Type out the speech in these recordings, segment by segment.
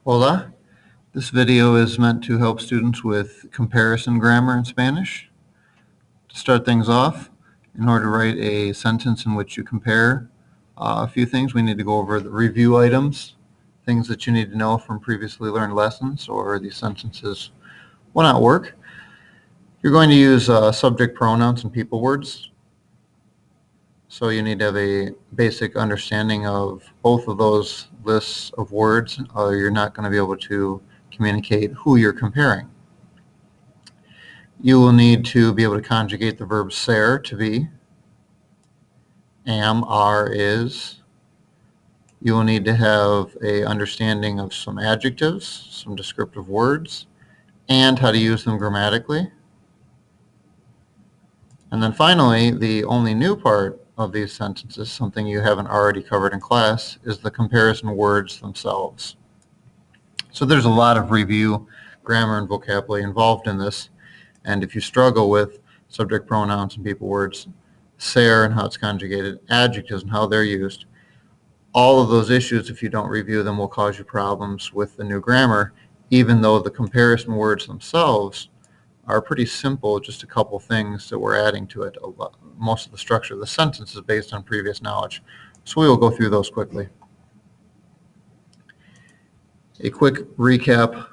Hola. This video is meant to help students with comparison grammar in Spanish. To start things off, in order to write a sentence in which you compare a few things, we need to go over the review items, things that you need to know from previously learned lessons, or these sentences will not work. You're going to use subject pronouns and people words. So you need to have a basic understanding of both of those lists of words, or you're not going to be able to communicate who you're comparing. You will need to be able to conjugate the verb ser, to be, am, are, is. You will need to have an understanding of some adjectives, some descriptive words, and how to use them grammatically. And then finally, the only new part of these sentences, something you haven't already covered in class, is the comparison words themselves. So there's a lot of review, grammar, and vocabulary involved in this. And if you struggle with subject pronouns and people words, ser and how it's conjugated, adjectives and how they're used, all of those issues, if you don't review them, will cause you problems with the new grammar, even though the comparison words themselves are pretty simple, just a couple things that we're adding to it. Most of the structure of the sentence is based on previous knowledge. So we will go through those quickly. A quick recap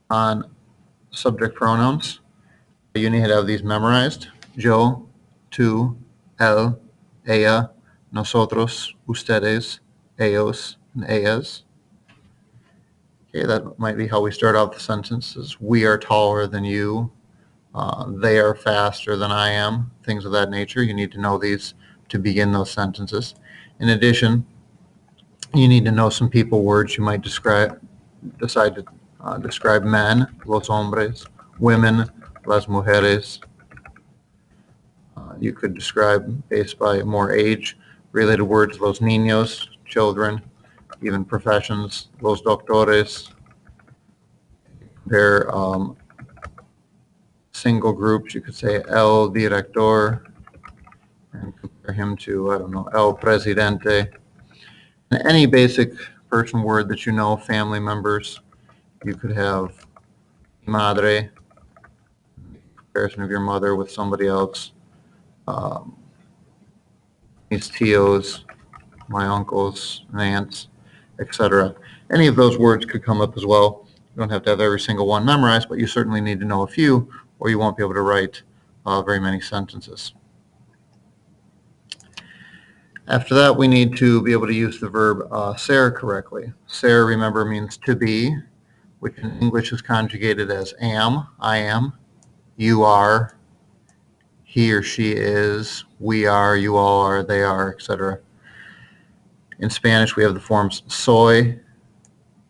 on subject pronouns. You need to have these memorized. Yo, tú, él, ella, nosotros, ustedes, ellos, and ellas. Okay, that might be how we start out the sentences. We are taller than you. They are faster than I am. Things of that nature. You need to know these to begin those sentences. In addition, you need to know some people words. You might decide to describe men, los hombres, women, las mujeres. You could describe based by more age-related words, los niños, children, even professions, los doctores. Compare single groups. You could say el director and compare him to, I don't know, el presidente. And any basic person word that you know, family members, you could have madre, comparison of your mother with somebody else, mis tios, my uncles and aunts, etc. Any of those words could come up as well. You don't have to have every single one memorized, but you certainly need to know a few, or you won't be able to write very many sentences. After that, we need to be able to use the verb ser correctly. Ser, remember, means to be, which in English is conjugated as am, I am, you are, he or she is, we are, you all are, they are, etc. In Spanish, we have the forms soy,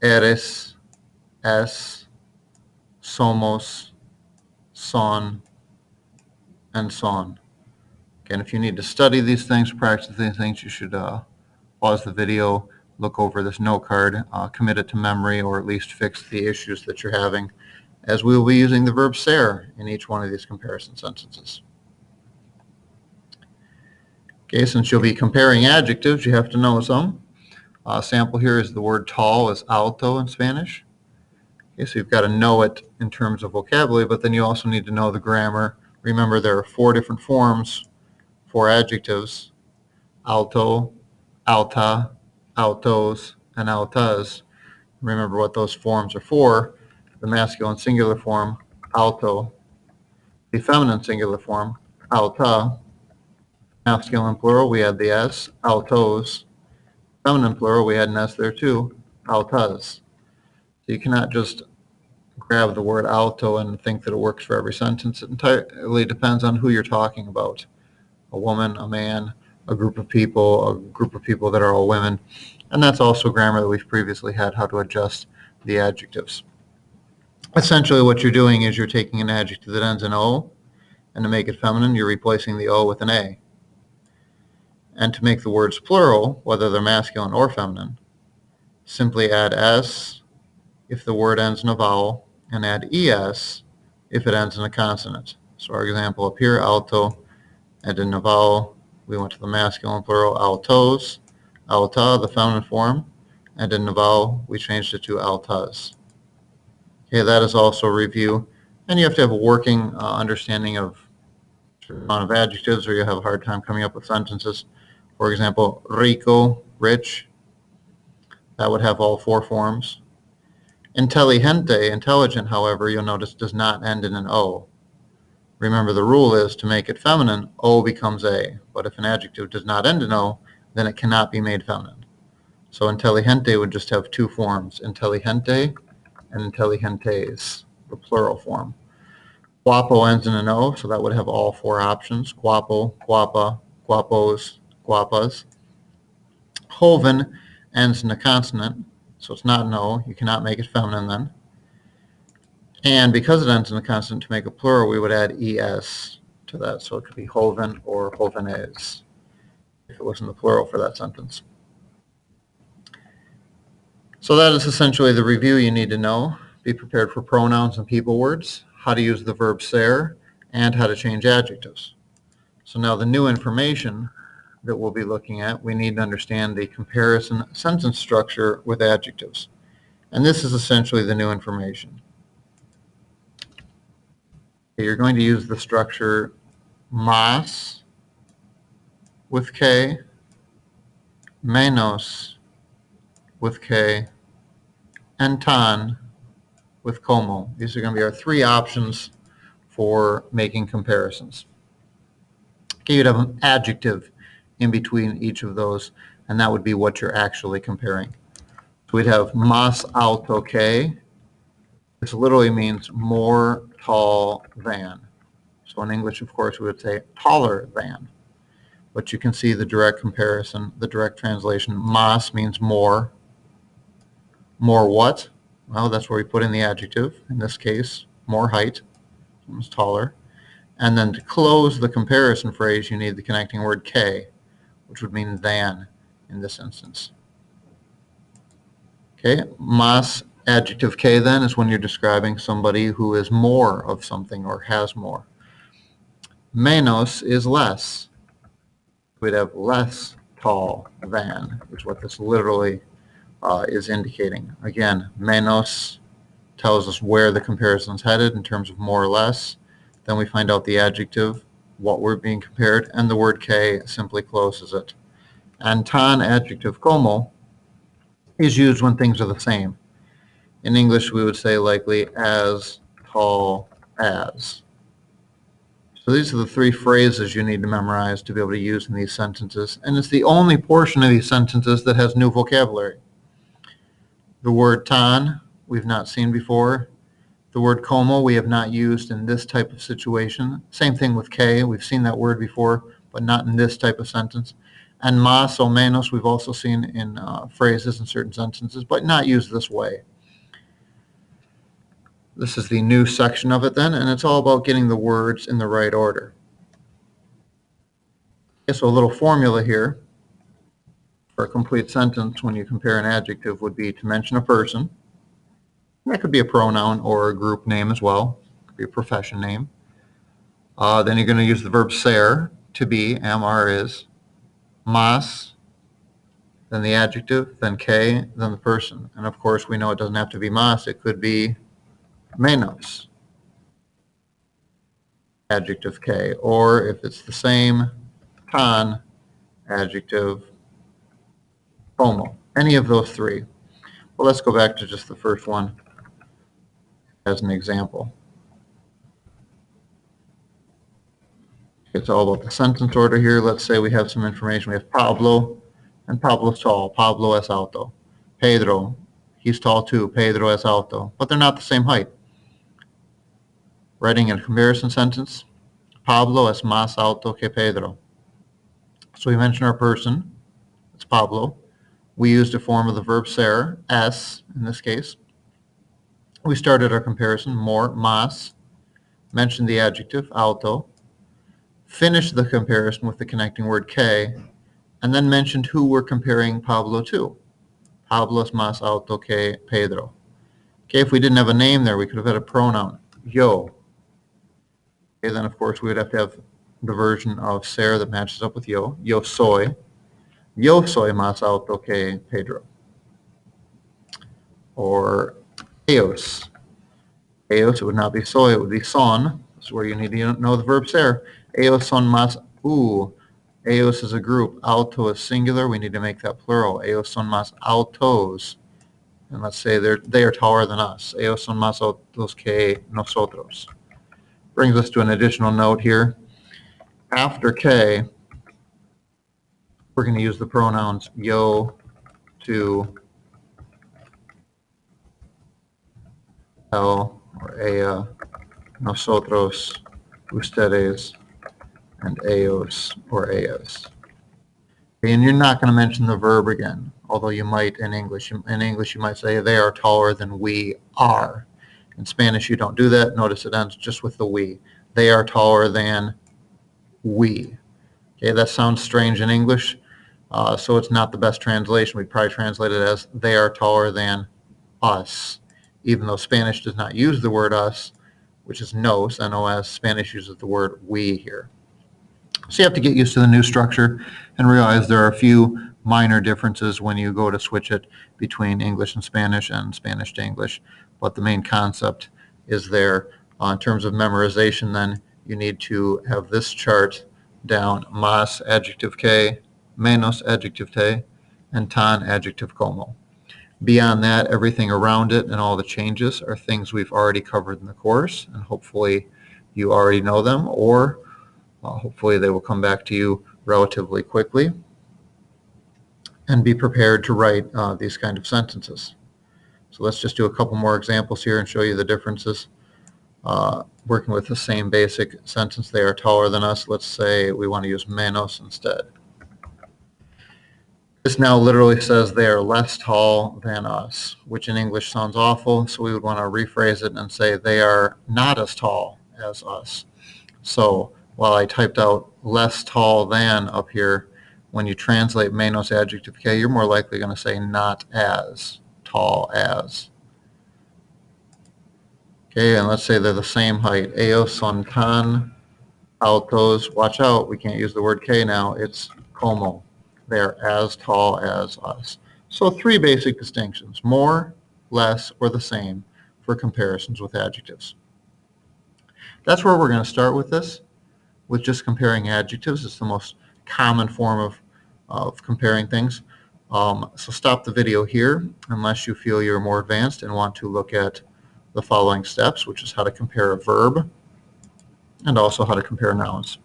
eres, es, somos, son, and son. Again, if you need to study these things, practice these things, you should pause the video, look over this note card, commit it to memory, or at least fix the issues that you're having, as we will be using the verb ser in each one of these comparison sentences. Okay, since you'll be comparing adjectives, you have to know some. Sample here is the word tall is alto in Spanish. Okay, so you've got to know it in terms of vocabulary, but then you also need to know the grammar. Remember, there are 4 different forms for adjectives: alto, alta, altos, and altas. Remember what those forms are for. The masculine singular form, alto. The feminine singular form, alta. Masculine plural, we had the S, altos. Feminine plural, we had an S there too, altas. So you cannot just grab the word alto and think that it works for every sentence. It entirely depends on who you're talking about. A woman, a man, a group of people that are all women. And that's also grammar that we've previously had, how to adjust the adjectives. Essentially what you're doing is you're taking an adjective that ends in O, and to make it feminine, you're replacing the O with an A. And to make the words plural, whether they're masculine or feminine, simply add S if the word ends in a vowel, and add ES if it ends in a consonant. So our example up here, alto, and in a vowel, we went to the masculine plural, altos, alta, the feminine form, and in the vowel, we changed it to altas. Okay, that is also review. And you have to have a working understanding of the amount of adjectives, or you'll have a hard time coming up with sentences. For example, rico, rich, that would have all four forms. Inteligente, intelligent, however, you'll notice does not end in an O. Remember, the rule is to make it feminine, O becomes A. But if an adjective does not end in O, then it cannot be made feminine. So inteligente would just have two forms, inteligente and intelligentes, the plural form. Guapo ends in an O, so that would have all four options, guapo, guapa, guapos, guapas. Joven ends in a consonant, so it's not an O. You cannot make it feminine then. And because it ends in a consonant, to make a plural, we would add es to that. So it could be joven or jovenes if it wasn't the plural for that sentence. So that is essentially the review you need to know. Be prepared for pronouns and people words, how to use the verb ser, and how to change adjectives. So now the new information that we'll be looking at, we need to understand the comparison sentence structure with adjectives. And this is essentially the new information. You're going to use the structure más with K, menos with K, and tan with como. These are going to be our three options for making comparisons. Okay, you'd have an adjective in between each of those, and that would be what you're actually comparing. So we'd have más alto que. This literally means more tall than. So in English, of course, we would say taller than. But you can see the direct comparison, the direct translation. Más means more. More what? Well, that's where we put in the adjective. In this case, more height. It's taller. And then to close the comparison phrase, you need the connecting word que, which would mean than in this instance. Okay, más adjective que then is when you're describing somebody who is more of something or has more. Menos is less. We'd have less tall than, which is what this literally is indicating. Again, menos tells us where the comparison is headed in terms of more or less. Then we find out the adjective, what we're being compared, and the word que simply closes it. And tan, adjective como, is used when things are the same. In English, we would say likely as tall as. So these are the three phrases you need to memorize to be able to use in these sentences, and it's the only portion of these sentences that has new vocabulary. The word tan, we've not seen before. The word como, we have not used in this type of situation. Same thing with que, we've seen that word before, but not in this type of sentence. And más o menos, we've also seen in phrases in certain sentences, but not used this way. This is the new section of it then, and it's all about getting the words in the right order. Okay, so a little formula here for a complete sentence when you compare an adjective would be to mention a person. That could be a pronoun or a group name as well. It could be a profession name. Then you're going to use the verb ser, to be, am, are, is. Más, then the adjective, then que, then the person. And of course, we know it doesn't have to be más. It could be menos, adjective que. Or if it's the same, tan, adjective, como. Any of those three. Well, let's go back to just the first one as an example. It's all about the sentence order here. Let's say we have some information. We have Pablo, and Pablo's tall. Pablo es alto. Pedro, he's tall too. Pedro es alto. But they're not the same height. Writing a comparison sentence, Pablo es más alto que Pedro. So we mention our person. It's Pablo. We used a form of the verb ser, es in this case. We started our comparison, more, más. Mentioned the adjective, alto. Finished the comparison with the connecting word que, and then mentioned who we're comparing Pablo to. Pablo es más alto que Pedro. Okay, if we didn't have a name there, we could have had a pronoun, yo. Okay, then of course we would have to have the version of ser that matches up with yo. Yo soy más alto que Pedro. or ellos. Ellos, it would not be soy, it would be son. This is where you need to know the verbs there. Ellos son más ellos is a group. Alto is singular. We need to make that plural. Ellos son más altos. And let's say they are taller than us. Ellos son más altos que nosotros. Brings us to an additional note here. After que, we're going to use the pronouns yo, tú, él, or ella, nosotros, ustedes, and ellos or ellas. And you're not going to mention the verb again, although you might in English. In English, you might say they are taller than we are. In Spanish, you don't do that. Notice it ends just with the we. They are taller than we. Okay, that sounds strange in English, so it's not the best translation. We'd probably translate it as they are taller than us, even though Spanish does not use the word us, which is nos, N-O-S. Spanish uses the word we here. So you have to get used to the new structure and realize there are a few minor differences when you go to switch it between English and Spanish to English, but the main concept is there. In terms of memorization, then, you need to have this chart down: más adjective que, menos adjective te, and tan adjective como. Beyond that, everything around it and all the changes are things we've already covered in the course, and hopefully you already know them, or hopefully they will come back to you relatively quickly. And be prepared to write these kind of sentences. So let's just do a couple more examples here and show you the differences. Working with the same basic sentence, they are taller than us. Let's say we want to use menos instead. This now literally says they are less tall than us, which in English sounds awful, so we would want to rephrase it and say they are not as tall as us. So while I typed out less tall than up here, when you translate menos adjective que, you're more likely going to say not as tall as. Okay, and let's say they're the same height. Ellos son tan altos. Watch out, we can't use the word que now. It's como. They're as tall as us. So 3 basic distinctions: more, less, or the same for comparisons with adjectives. That's where we're going to start with this, with just comparing adjectives. It's the most common form of comparing things. So stop the video here unless you feel you're more advanced and want to look at the following steps, which is how to compare a verb and also how to compare nouns.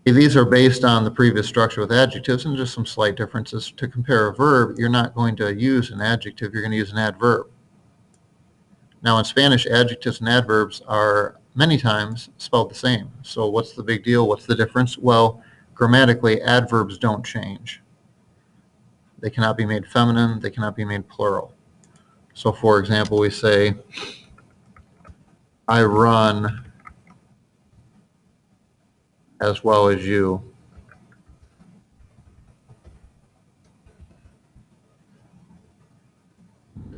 These are based on the previous structure with adjectives and just some slight differences. To compare a verb, you're not going to use an adjective, you're going to use an adverb. Now in Spanish, adjectives and adverbs are many times spelled the same. So what's the big deal? What's the difference? Well, grammatically, adverbs don't change. They cannot be made feminine, they cannot be made plural. So for example, we say, I run as well as you.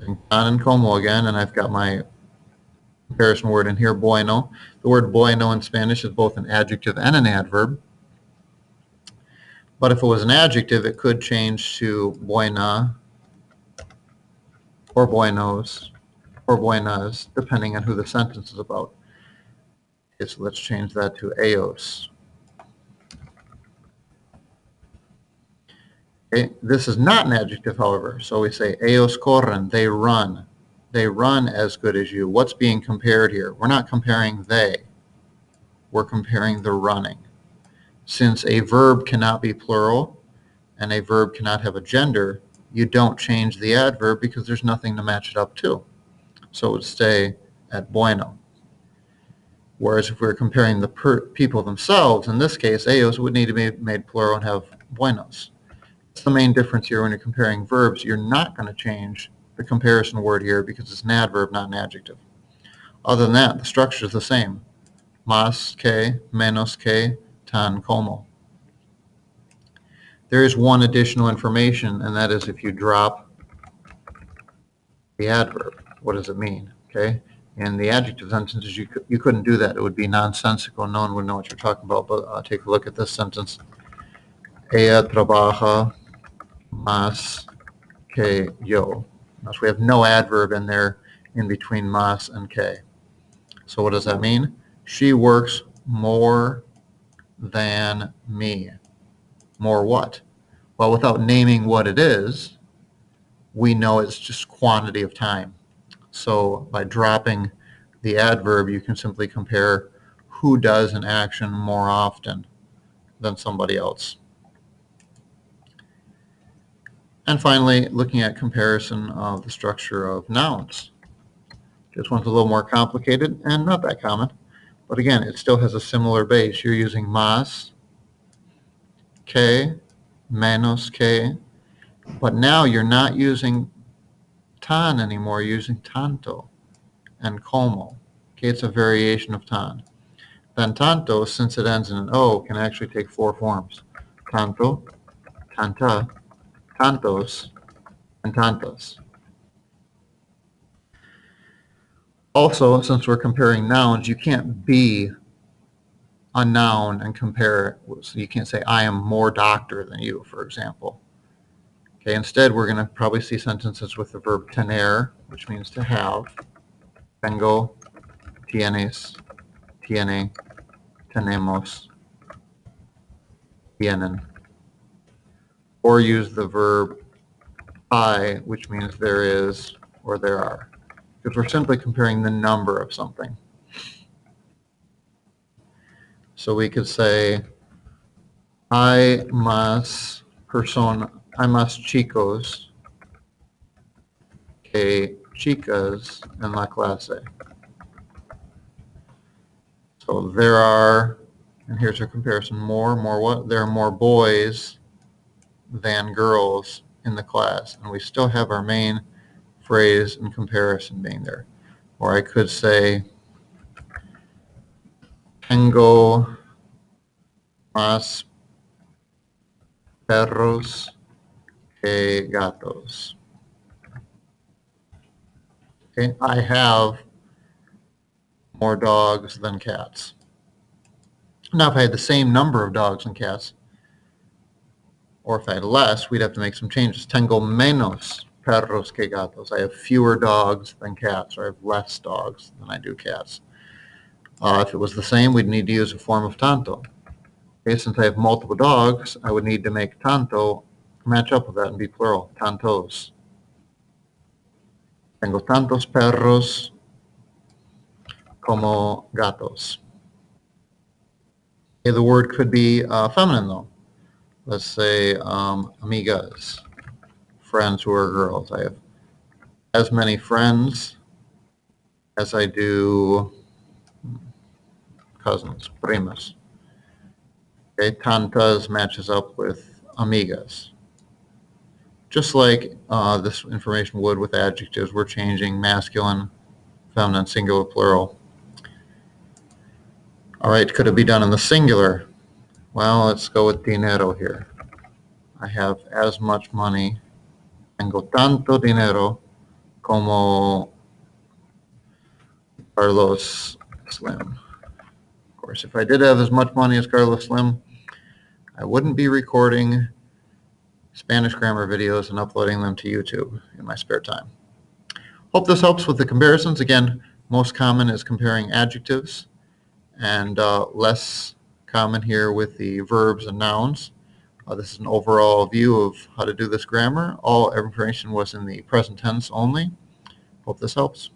Tan and como again, and I've got my comparison word in here, bueno. The word bueno in Spanish is both an adjective and an adverb. But if it was an adjective, it could change to buena or buenos or buenas, depending on who the sentence is about. Okay, so let's change that to ellos. Okay, this is not an adjective, however. So we say ellos corren, they run. They run as good as you. What's being compared here? We're not comparing they. We're comparing the running. Since a verb cannot be plural and a verb cannot have a gender, you don't change the adverb because there's nothing to match it up to. So it would stay at bueno. Whereas if we're comparing the people themselves, in this case, ellos would need to be made plural and have buenos. That's the main difference here when you're comparing verbs. You're not going to change the comparison word here because it's an adverb, not an adjective. Other than that, the structure is the same. Más que, menos que, tan como. There is one additional information, and that is if you drop the adverb. What does it mean? Okay. In the adjective sentences, you couldn't do that. It would be nonsensical. No one would know what you're talking about. But take a look at this sentence. Ella trabaja más que yo. Notice we have no adverb in there in between mas and que. So what does that mean? She works more than me. More what? Well, without naming what it is, we know it's just quantity of time. So by dropping the adverb, you can simply compare who does an action more often than somebody else. And finally, looking at comparison of the structure of nouns. This one's a little more complicated and not that common. But again, it still has a similar base. You're using más, que, menos que, but now you're not using tan anymore, you're using tanto and como. Okay, it's a variation of tan. Then tanto, since it ends in an O, can actually take four forms. Tanto, tanta, tantos, and tantas. Also, since we're comparing nouns, you can't be a noun and compare it. So you can't say, I am more doctor than you, for example. Okay, instead, we're going to probably see sentences with the verb tener, which means to have. Tengo, tienes, tiene, tenemos, tienen. Or use the verb hay, which means there is or there are, because we're simply comparing the number of something. So we could say, hay más chicos que chicas en la clase. So there are, and here's a comparison, more what? There are more boys than girls in the class. And we still have our main phrase in comparison being there. Or I could say, tengo más perros que gatos. Okay, I have more dogs than cats. Now, if I had the same number of dogs and cats, or if I had less, we'd have to make some changes. Tengo menos perros que gatos. I have fewer dogs than cats, or I have less dogs than I do cats. If it was the same, we'd need to use a form of tanto. Okay, since I have multiple dogs, I would need to make tanto match up with that and be plural, tantos. Tengo tantos perros como gatos. Okay, the word could be feminine, though. Let's say amigas, friends who are girls. I have as many friends as I do cousins, primas. Okay, tantas matches up with amigas. Just like this information would with adjectives, we're changing masculine, feminine, singular, plural. All right, could it be done in the singular? Well, let's go with dinero here. I have as much money. Tengo tanto dinero como Carlos Slim. Of course, if I did have as much money as Carlos Slim, I wouldn't be recording Spanish grammar videos and uploading them to YouTube in my spare time. Hope this helps with the comparisons. Again, most common is comparing adjectives, and less common here with the verbs and nouns. This is an overall view of how to do this grammar. All information was in the present tense only. Hope this helps.